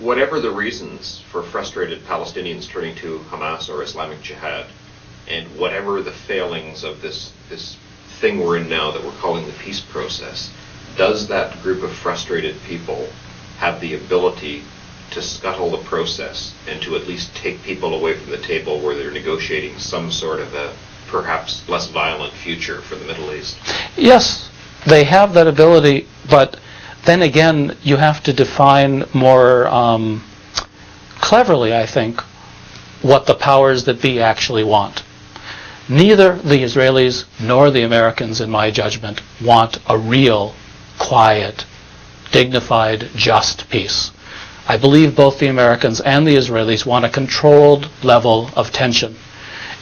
whatever the reasons for frustrated Palestinians turning to Hamas or Islamic Jihad, and whatever the failings of this thing we're in now that we're calling the peace process, does that group of frustrated people have the ability to scuttle the process and to at least take people away from the table where they're negotiating some sort of a perhaps less violent future for the Middle East? Yes, they have that ability, but then again, you have to define more cleverly, I think, what the powers that be actually want. Neither the Israelis nor the Americans, in my judgment, want a real, quiet, dignified, just peace. I believe both the Americans and the Israelis want a controlled level of tension.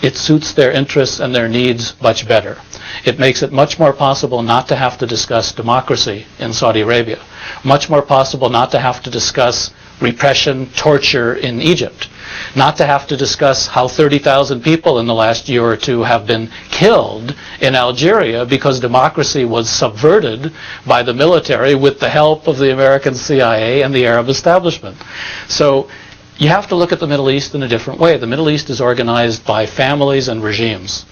It suits their interests and their needs much better. It makes it much more possible not to have to discuss democracy in Saudi Arabia, much more possible not to have to discuss repression, torture in Egypt, not to have to discuss how 30,000 people in the last year or two have been killed in Algeria because democracy was subverted by the military with the help of the American CIA and the Arab establishment. So you have to look at the Middle East in a different way. The Middle East is organized by families and regimes.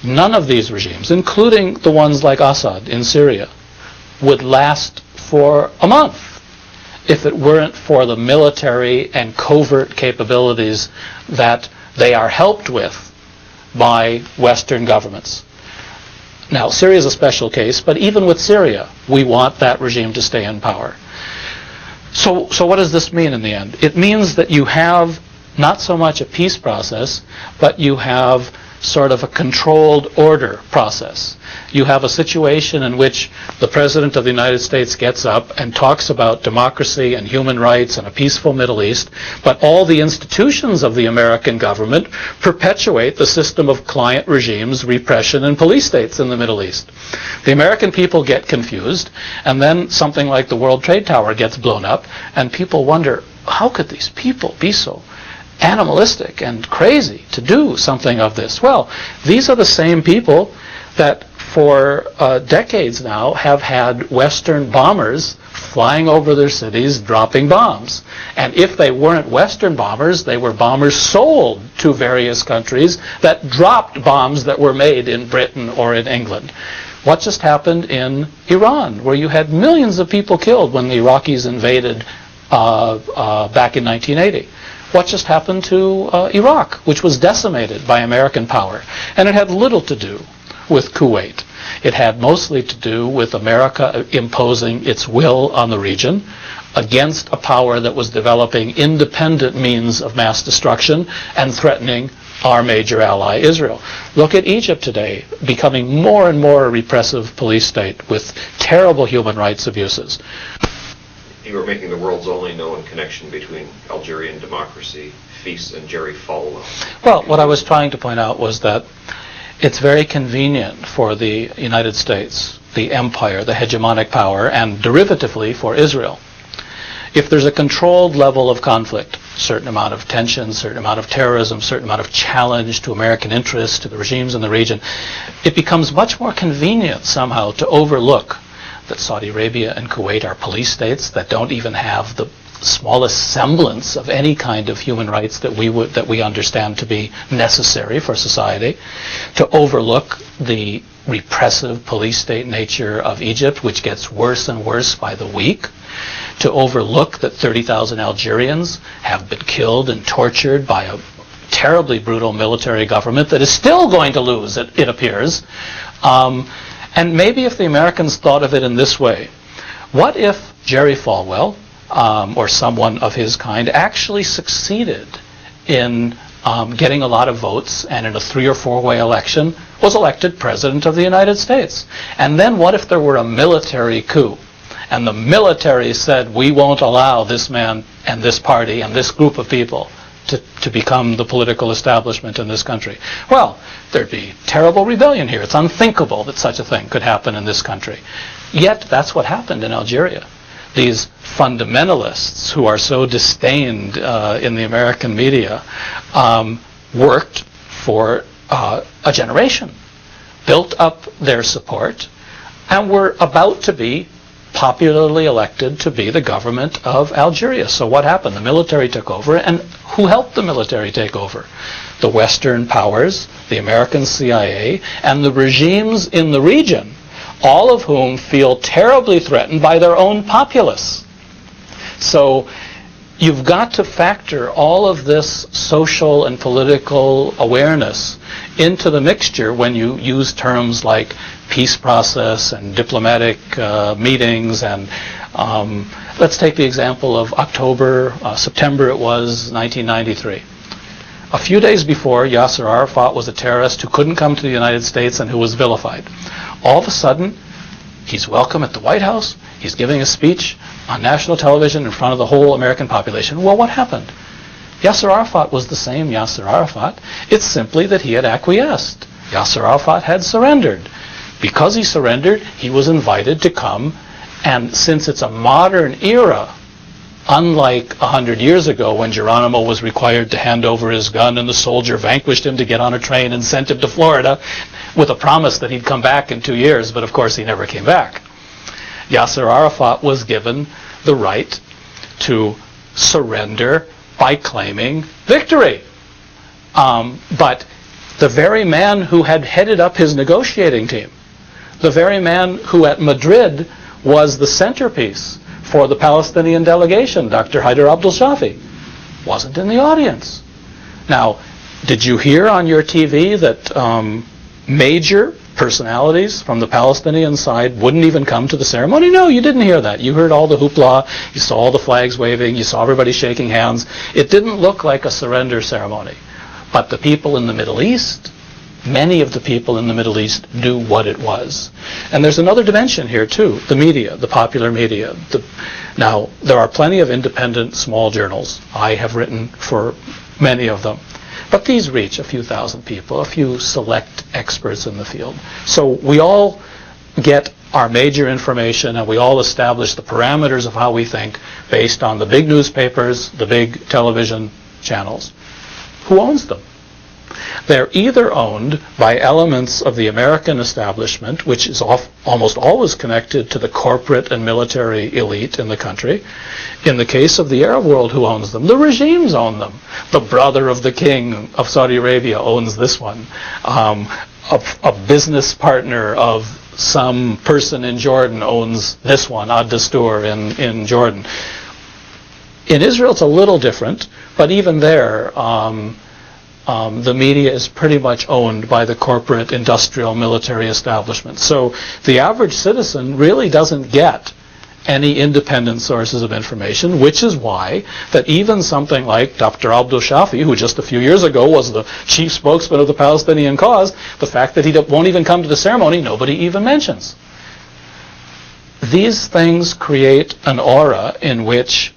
None of these regimes, including the ones like Assad in Syria, would last for a month if it weren't for the military and covert capabilities that they are helped with by Western governments. Now, Syria is a special case, but even with Syria, we want that regime to stay in power. So what does this mean in the end? It means that you have not so much a peace process, but you have sort of a controlled order process. You have a situation in which the President of the United States gets up and talks about democracy and human rights and a peaceful Middle East, but all the institutions of the American government perpetuate the system of client regimes, repression, and police states in the Middle East. The American people get confused, and then something like the World Trade Tower gets blown up, and people wonder, how could these people be so animalistic and crazy to do something of this? Well, these are the same people that for decades now have had Western bombers flying over their cities dropping bombs. And if they weren't Western bombers, they were bombers sold to various countries that dropped bombs that were made in Britain or in England. What just happened in Iran, where you had millions of people killed when the Iraqis invaded back in 1980? What just happened to Iraq, which was decimated by American power? And it had little to do with Kuwait. It had mostly to do with America imposing its will on the region against a power that was developing independent means of mass destruction and threatening our major ally, Israel. Look at Egypt today, becoming more and more a repressive police state with terrible human rights abuses. You were making the world's only known connection between Algerian democracy, FIS, and Jerry Falwell. Well, what I was trying to point out was that it's very convenient for the United States, the empire, the hegemonic power, and derivatively for Israel. If there's a controlled level of conflict, certain amount of tension, certain amount of terrorism, certain amount of challenge to American interests, to the regimes in the region, it becomes much more convenient somehow to overlook that Saudi Arabia and Kuwait are police states that don't even have the smallest semblance of any kind of human rights that we understand to be necessary for society, to overlook the repressive police state nature of Egypt, which gets worse and worse by the week, to overlook that 30,000 Algerians have been killed and tortured by a terribly brutal military government that is still going to lose, it appears. And maybe if the Americans thought of it in this way, what if Jerry Falwell, or someone of his kind, actually succeeded in getting a lot of votes and in a 3 or 4 way election was elected President of the United States? And then what if there were a military coup and the military said, we won't allow this man and this party and this group of people to become the political establishment in this country? Well, there'd be terrible rebellion here. It's unthinkable that such a thing could happen in this country. Yet that's what happened in Algeria. These fundamentalists who are so disdained in the American media worked for a generation, built up their support, and were about to be popularly elected to be the government of Algeria. So what happened? The military took over, and who helped the military take over? The Western powers, the American CIA, and the regimes in the region, all of whom feel terribly threatened by their own populace. So you've got to factor all of this social and political awareness into the mixture when you use terms like peace process and diplomatic meetings. And let's take the example of September it was, 1993. A few days before, Yasser Arafat was a terrorist who couldn't come to the United States and who was vilified. All of a sudden, he's welcome at the White House. He's giving a speech on national television in front of the whole American population. Well, what happened? Yasser Arafat was the same Yasser Arafat. It's simply that he had acquiesced. Yasser Arafat had surrendered. Because he surrendered, he was invited to come, and since it's a modern era, unlike 100 years ago when Geronimo was required to hand over his gun and the soldier vanquished him to get on a train and sent him to Florida with a promise that he'd come back in 2 years, but of course he never came back. Yasser Arafat was given the right to surrender by claiming victory. But the very man who had headed up his negotiating team, the very man who at Madrid was the centerpiece for the Palestinian delegation, Dr. Haider Abdel-Shafi, wasn't in the audience. Now, did you hear on your TV that major personalities from the Palestinian side wouldn't even come to the ceremony? No, you didn't hear that. You heard all the hoopla, you saw all the flags waving, you saw everybody shaking hands. It didn't look like a surrender ceremony. But the people in the Middle East, many of the people in the Middle East knew what it was. And there's another dimension here too, the media, the popular media. Now, there are plenty of independent small journals. I have written for many of them. But these reach a few thousand people, a few select experts in the field. So we all get our major information and we all establish the parameters of how we think based on the big newspapers, the big television channels. Who owns them? They're either owned by elements of the American establishment, which is almost always connected to the corporate and military elite in the country. In the case of the Arab world, who owns them? The regimes own them. The brother of the king of Saudi Arabia owns this one. A business partner of some person in Jordan owns this one, Ad Dastur in Jordan. In Israel, it's a little different, but even there, the media is pretty much owned by the corporate, industrial, military establishment. So the average citizen really doesn't get any independent sources of information, which is why that even something like Dr. Abdel-Shafi, who just a few years ago was the chief spokesman of the Palestinian cause, the fact that he won't even come to the ceremony, nobody even mentions. These things create an aura in which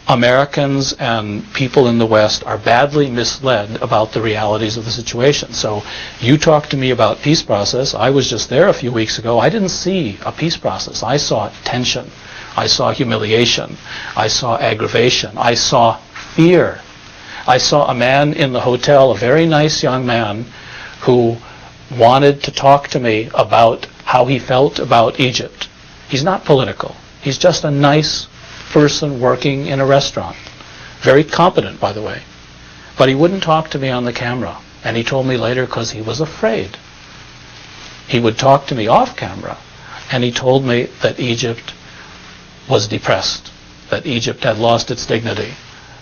Americans and people in the West are badly misled about the realities of the situation. So you talk to me about peace process. I was just there a few weeks ago. I didn't see a peace process. I saw tension. I saw humiliation. I saw aggravation. I saw fear. I saw a man in the hotel, a very nice young man, who wanted to talk to me about how he felt about Egypt. He's not political. He's just a nice person working in a restaurant. Very competent, by the way. But he wouldn't talk to me on the camera. And he told me later because he was afraid. He would talk to me off camera. And he told me that Egypt was depressed. That Egypt had lost its dignity.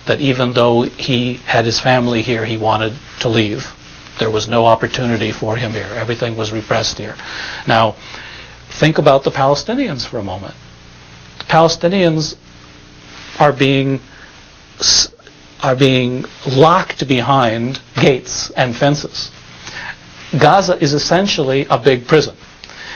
That even though he had his family here, he wanted to leave. There was no opportunity for him here. Everything was repressed here. Now, think about the Palestinians for a moment. The Palestinians are being locked behind gates and fences. Gaza is essentially a big prison.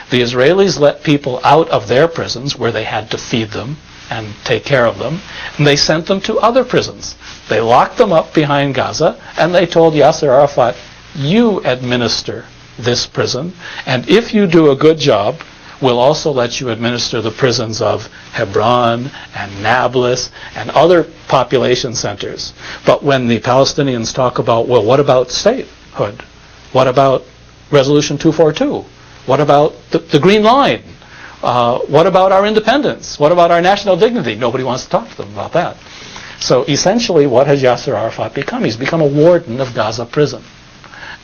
The Israelis let people out of their prisons where they had to feed them and take care of them, and they sent them to other prisons. They locked them up behind Gaza, and they told Yasser Arafat, you administer this prison, and if you do a good job, we'll also let you administer the prisons of Hebron and Nablus and other population centers. But when the Palestinians talk about, well, what about statehood? What about Resolution 242? What about the Green Line? What about our independence? What about our national dignity? Nobody wants to talk to them about that. So essentially, what has Yasser Arafat become? He's become a warden of Gaza prison.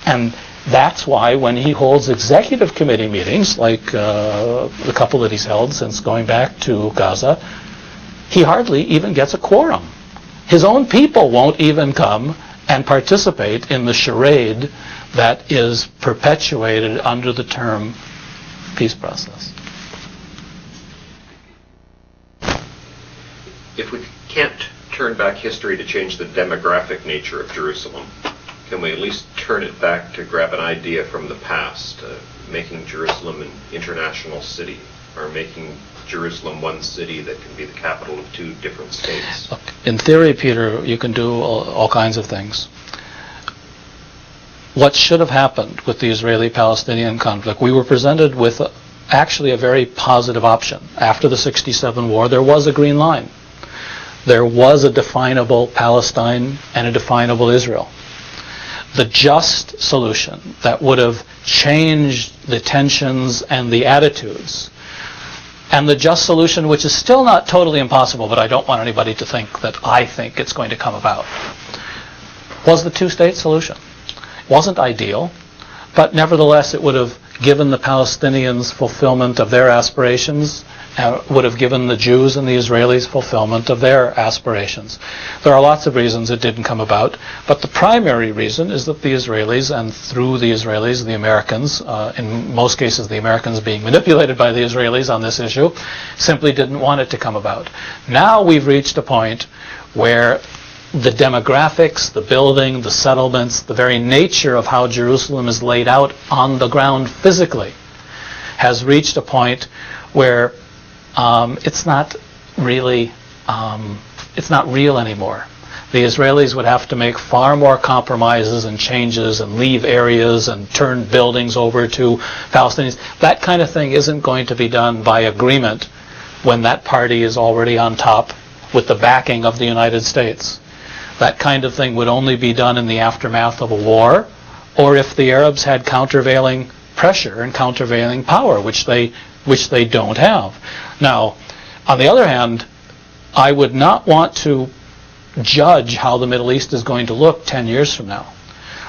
And that's why when he holds executive committee meetings, like the couple that he's held since going back to Gaza, he hardly even gets a quorum. His own people won't even come and participate in the charade that is perpetuated under the term peace process. If we can't turn back history to change the demographic nature of Jerusalem, can we at least turn it back to grab an idea from the past, making Jerusalem an international city, or making Jerusalem one city that can be the capital of two different states? Look, in theory, Peter, you can do all kinds of things. What should have happened with the Israeli-Palestinian conflict, we were presented with actually a very positive option. After the 1967 war, there was a green line. There was a definable Palestine and a definable Israel. The just solution that would have changed the tensions and the attitudes, and the just solution, which is still not totally impossible, but I don't want anybody to think that I think it's going to come about, was the two-state solution. It wasn't ideal, but nevertheless it would have given the Palestinians fulfillment of their aspirations, and would have given the Jews and the Israelis fulfillment of their aspirations. There are lots of reasons it didn't come about, but the primary reason is that the Israelis, and through the Israelis, the Americans, in most cases the Americans being manipulated by the Israelis on this issue, simply didn't want it to come about. Now we've reached a point where the demographics, the building, the settlements, the very nature of how Jerusalem is laid out on the ground physically has reached a point where it's not real anymore. The Israelis would have to make far more compromises and changes and leave areas and turn buildings over to Palestinians. That kind of thing isn't going to be done by agreement when that party is already on top with the backing of the United States. That kind of thing would only be done in the aftermath of a war, or if the Arabs had countervailing pressure and countervailing power, which they don't have. Now, on the other hand, I would not want to judge how the Middle East is going to look 10 years from now.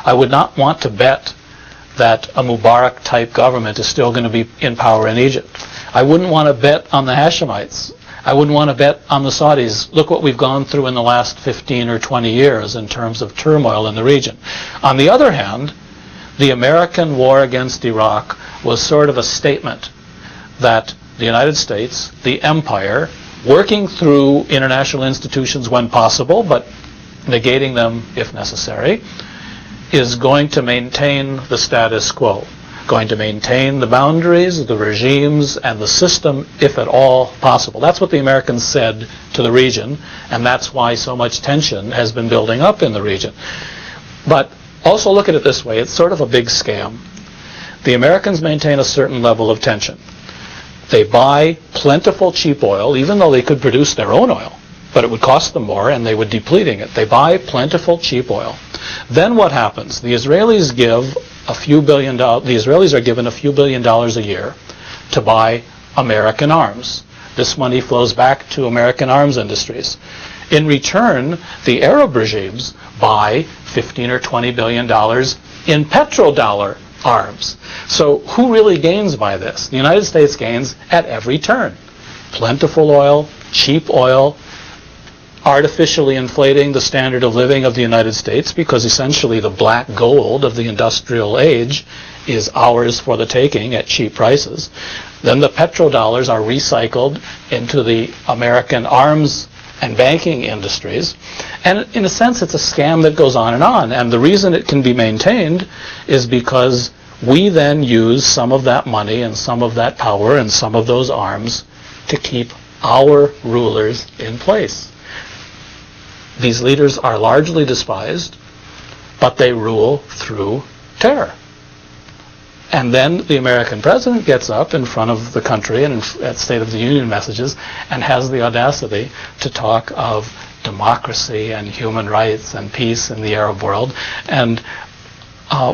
I would not want to bet that a Mubarak-type government is still going to be in power in Egypt. I wouldn't want to bet on the Hashemites. I wouldn't want to bet on the Saudis. Look what we've gone through in the last 15 or 20 years in terms of turmoil in the region. On the other hand, the American war against Iraq was sort of a statement that the United States, the empire, working through international institutions when possible, but negating them if necessary, is going to maintain the status quo, going to maintain the boundaries, the regimes, and the system if at all possible. That's what the Americans said to the region, and that's why so much tension has been building up in the region. But also look at it this way, it's sort of a big scam. The Americans maintain a certain level of tension. They buy plentiful cheap oil, even though they could produce their own oil, but it would cost them more and they would be depleting it. They buy plentiful cheap oil. Then what happens? The Israelis give a few billion dollars. The Israelis are given a few $1 billion a year to buy American arms. This money flows back to American arms industries. In return, the Arab regimes buy $15 or $20 billion in petrodollar arms. So who really gains by this? The United States gains at every turn. Plentiful oil, cheap oil, artificially inflating the standard of living of the United States, because essentially the black gold of the industrial age is ours for the taking at cheap prices. Then the petrodollars are recycled into the American arms and banking industries. And in a sense, it's a scam that goes on. And the reason it can be maintained is because we then use some of that money and some of that power and some of those arms to keep our rulers in place. These leaders are largely despised, but they rule through terror. And then the American president gets up in front of the country and at State of the Union messages and has the audacity to talk of democracy and human rights and peace in the Arab world. And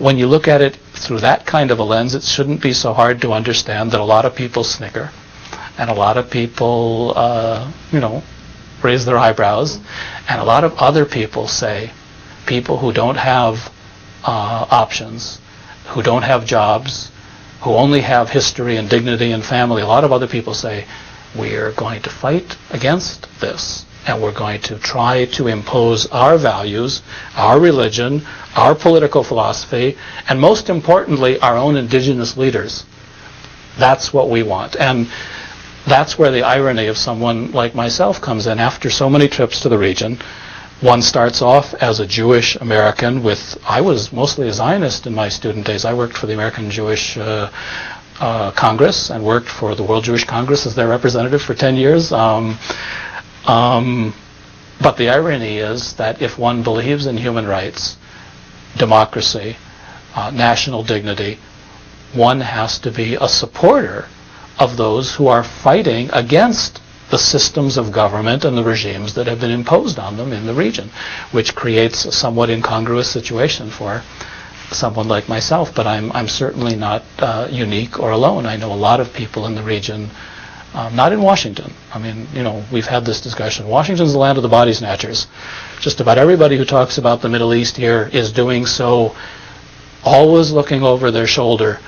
when you look at it through that kind of a lens, it shouldn't be so hard to understand that a lot of people snicker. And a lot of people, raise their eyebrows. And a lot of other people say, people who don't have options, who don't have jobs, who only have history and dignity and family, a lot of other people say, we're going to fight against this, and we're going to try to impose our values, our religion, our political philosophy, and most importantly, our own indigenous leaders. That's what we want. And that's where the irony of someone like myself comes in. After so many trips to the region, one starts off as a Jewish American I was mostly a Zionist in my student days. I worked for the American Jewish Congress and worked for the World Jewish Congress as their representative for 10 years. But the irony is that if one believes in human rights, democracy, national dignity, one has to be a supporter of those who are fighting against the systems of government and the regimes that have been imposed on them in the region, which creates a somewhat incongruous situation for someone like myself. But I'm certainly not unique or alone. I know a lot of people in the region, not in Washington. I mean, we've had this discussion. Washington's the land of the body snatchers. Just about everybody who talks about the Middle East here is doing so always looking over their shoulder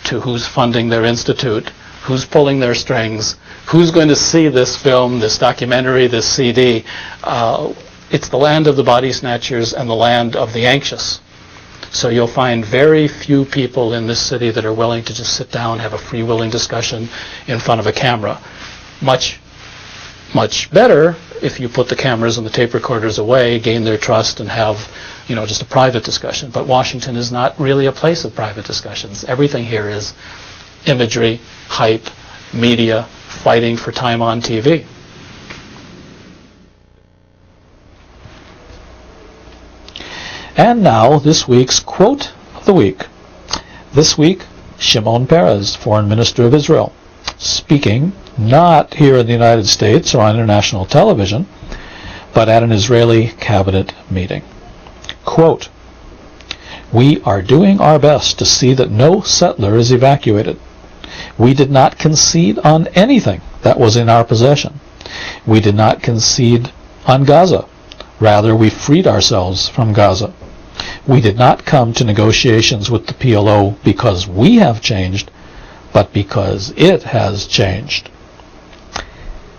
to who's funding their institute, who's pulling their strings, who's going to see this film, this documentary, this CD. It's the land of the body snatchers and the land of the anxious. So you'll find very few people in this city that are willing to just sit down, have a free-willing discussion in front of a camera. Much, much better if you put the cameras and the tape recorders away, gain their trust, and have, just a private discussion. But Washington is not really a place of private discussions. Everything here is imagery, hype, media, fighting for time on TV. And now, this week's quote of the week. This week, Shimon Peres, Foreign Minister of Israel, speaking not here in the United States or on international television, but at an Israeli cabinet meeting. Quote, "We are doing our best to see that no settler is evacuated. We did not concede on anything that was in our possession. We did not concede on Gaza. Rather, we freed ourselves from Gaza. We did not come to negotiations with the PLO because we have changed, but because it has changed."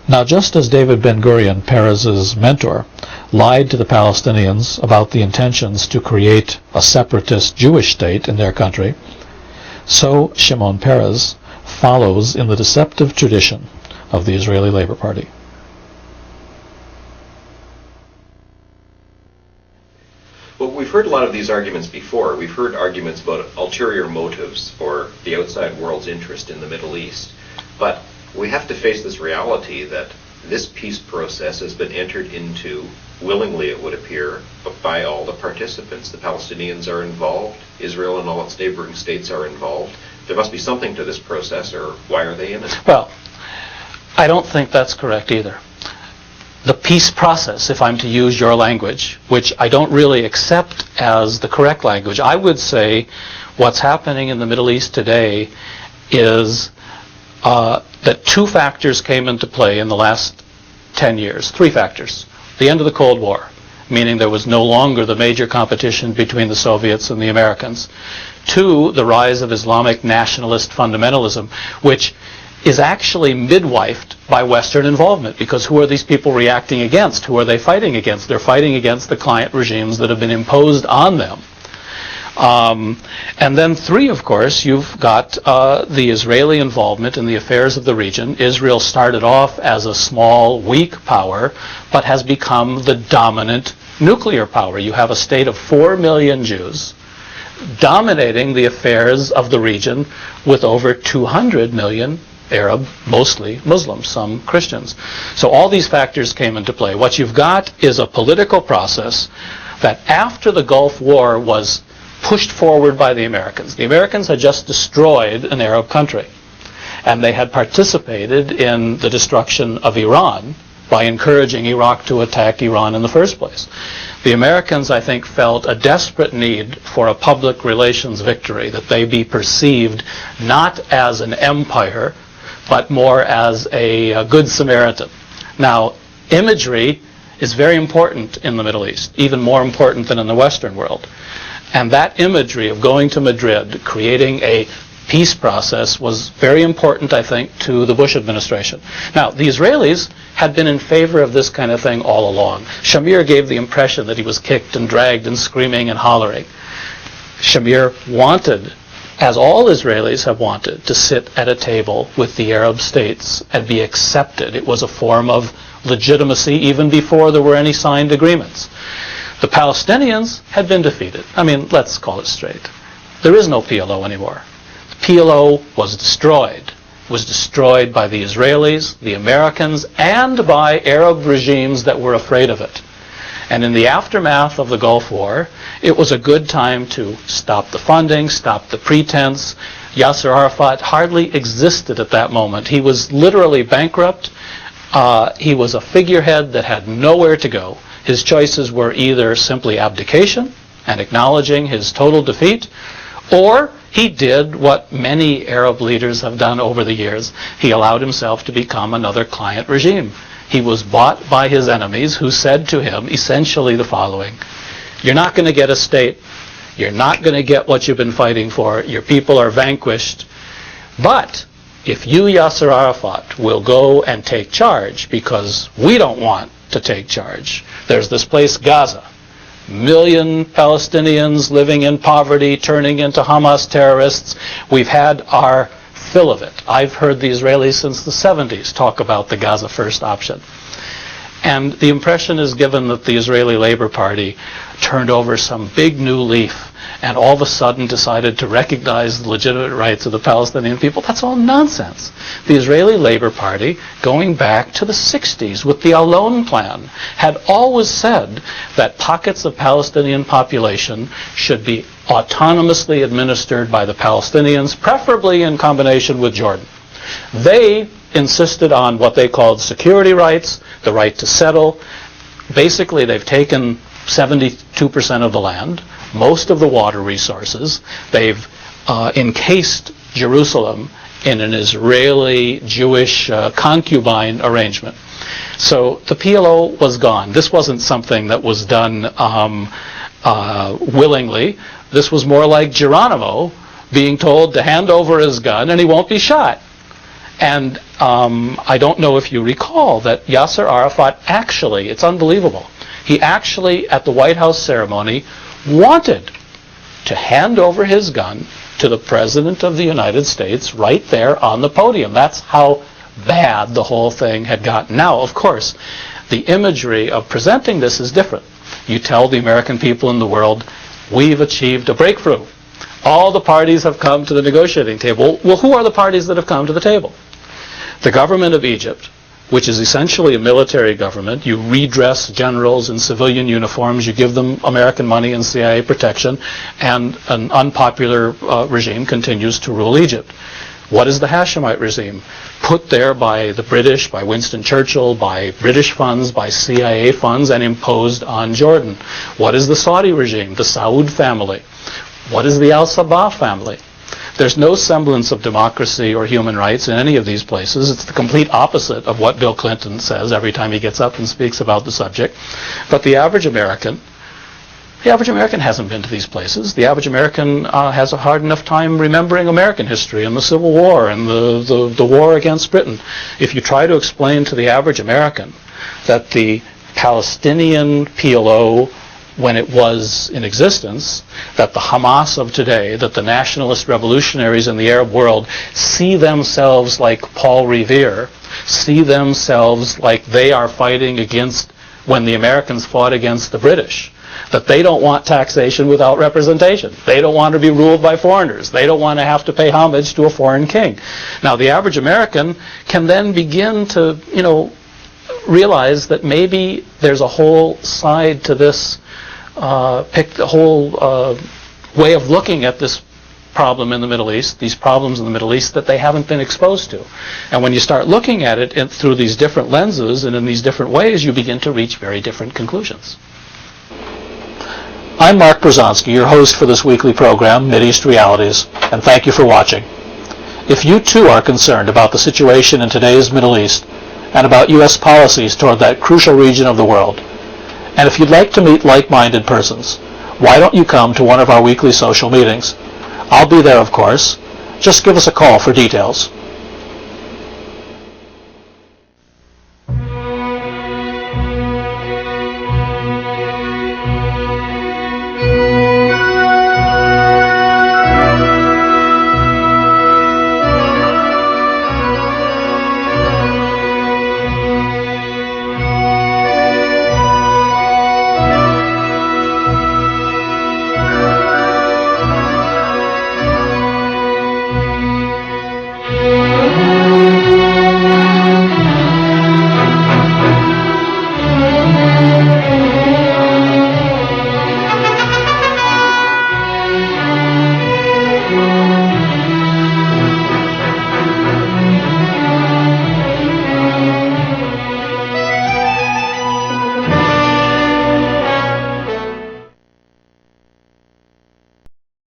Now, just as David Ben-Gurion, Peres's mentor, lied to the Palestinians about the intentions to create a separatist Jewish state in their country, so Shimon Peres follows in the deceptive tradition of the Israeli Labor Party. Well, we've heard a lot of these arguments before. We've heard arguments about ulterior motives for the outside world's interest in the Middle East. But we have to face this reality that this peace process has been entered into, willingly it would appear, by all the participants. The Palestinians are involved. Israel and all its neighboring states are involved. There must be something to this process, or why are they in it? Well, I don't think that's correct either. The peace process, if I'm to use your language, which I don't really accept as the correct language, I would say what's happening in the Middle East today is that two factors came into play in the last 10 years. Three factors. The end of the Cold War, meaning there was no longer the major competition between the Soviets and the Americans. Two, the rise of Islamic nationalist fundamentalism, which is actually midwifed by Western involvement, because who are these people reacting against? Who are they fighting against? They're fighting against the client regimes that have been imposed on them. And then three, of course, you've got the Israeli involvement in the affairs of the region. Israel started off as a small, weak power, but has become the dominant nuclear power. You have a state of 4 million Jews dominating the affairs of the region with over 200 million Arab, mostly Muslims, some Christians. So all these factors came into play. What you've got is a political process that after the Gulf War was pushed forward by the Americans. The Americans had just destroyed an Arab country, and they had participated in the destruction of Iran by encouraging Iraq to attack Iran in the first place. The Americans, I think, felt a desperate need for a public relations victory, that they be perceived not as an empire, but more as a good Samaritan. Now, imagery is very important in the Middle East, even more important than in the Western world. And that imagery of going to Madrid, creating a peace process, was very important, I think, to the Bush administration. Now, the Israelis had been in favor of this kind of thing all along. Shamir gave the impression that he was kicked and dragged and screaming and hollering. Shamir wanted, as all Israelis have wanted, to sit at a table with the Arab states and be accepted. It was a form of legitimacy even before there were any signed agreements. The Palestinians had been defeated. I mean, let's call it straight. There is no PLO anymore. The PLO was destroyed. It was destroyed by the Israelis, the Americans, and by Arab regimes that were afraid of it. And in the aftermath of the Gulf War, it was a good time to stop the funding, stop the pretense. Yasser Arafat hardly existed at that moment. He was literally bankrupt. He was a figurehead that had nowhere to go. His choices were either simply abdication and acknowledging his total defeat, or he did what many Arab leaders have done over the years. He allowed himself to become another client regime. He was bought by his enemies, who said to him essentially the following: you're not going to get a state. You're not going to get what you've been fighting for. Your people are vanquished. But if you, Yasser Arafat, will go and take charge, because we don't want to take charge. There's this place, Gaza. 1 million Palestinians living in poverty, turning into Hamas terrorists. We've had our fill of it. I've heard the Israelis since the 70s talk about the Gaza First option. And the impression is given that the Israeli Labor Party turned over some big new leaf and all of a sudden decided to recognize the legitimate rights of the Palestinian people. That's all nonsense. The Israeli Labor Party, going back to the 60s with the Alon Plan, had always said that pockets of Palestinian population should be autonomously administered by the Palestinians, preferably in combination with Jordan. They insisted on what they called security rights, the right to settle. Basically, they've taken 72% of the land, most of the water resources. They've encased Jerusalem in an Israeli-Jewish concubine arrangement. So the PLO was gone. This wasn't something that was done willingly. This was more like Geronimo being told to hand over his gun and he won't be shot. And I don't know if you recall that Yasser Arafat actually, it's unbelievable, he actually, at the White House ceremony, wanted to hand over his gun to the President of the United States right there on the podium. That's how bad the whole thing had gotten. Now, of course, the imagery of presenting this is different. You tell the American people in the world, we've achieved a breakthrough. All the parties have come to the negotiating table. Well, who are the parties that have come to the table? The government of Egypt, which is essentially a military government. You redress generals in civilian uniforms, you give them American money and CIA protection, and an unpopular regime continues to rule Egypt. What is the Hashemite regime? Put there by the British, by Winston Churchill, by British funds, by CIA funds, and imposed on Jordan. What is the Saudi regime? The Saud family. What is the Al-Sabah family? There's no semblance of democracy or human rights in any of these places. It's the complete opposite of what Bill Clinton says every time he gets up and speaks about the subject. But the average American hasn't been to these places. The average American has a hard enough time remembering American history and the Civil War and the war against Britain. If you try to explain to the average American that the Palestinian PLO, when it was in existence, that the Hamas of today, that the nationalist revolutionaries in the Arab world see themselves like Paul Revere, see themselves like they are fighting against when the Americans fought against the British, that they don't want taxation without representation. They don't want to be ruled by foreigners. They don't want to have to pay homage to a foreign king. Now, the average American can then begin to, realize that maybe there's a whole side to this, the whole way of looking at this problem in the Middle East, these problems in the Middle East that they haven't been exposed to. And when you start looking at it through these different lenses and in these different ways, you begin to reach very different conclusions. I'm Mark Bruzonsky, your host for this weekly program, Mideast Realities, and thank you for watching. If you too are concerned about the situation in today's Middle East and about U.S. policies toward that crucial region of the world, and if you'd like to meet like-minded persons, why don't you come to one of our weekly social meetings? I'll be there, of course. Just give us a call for details.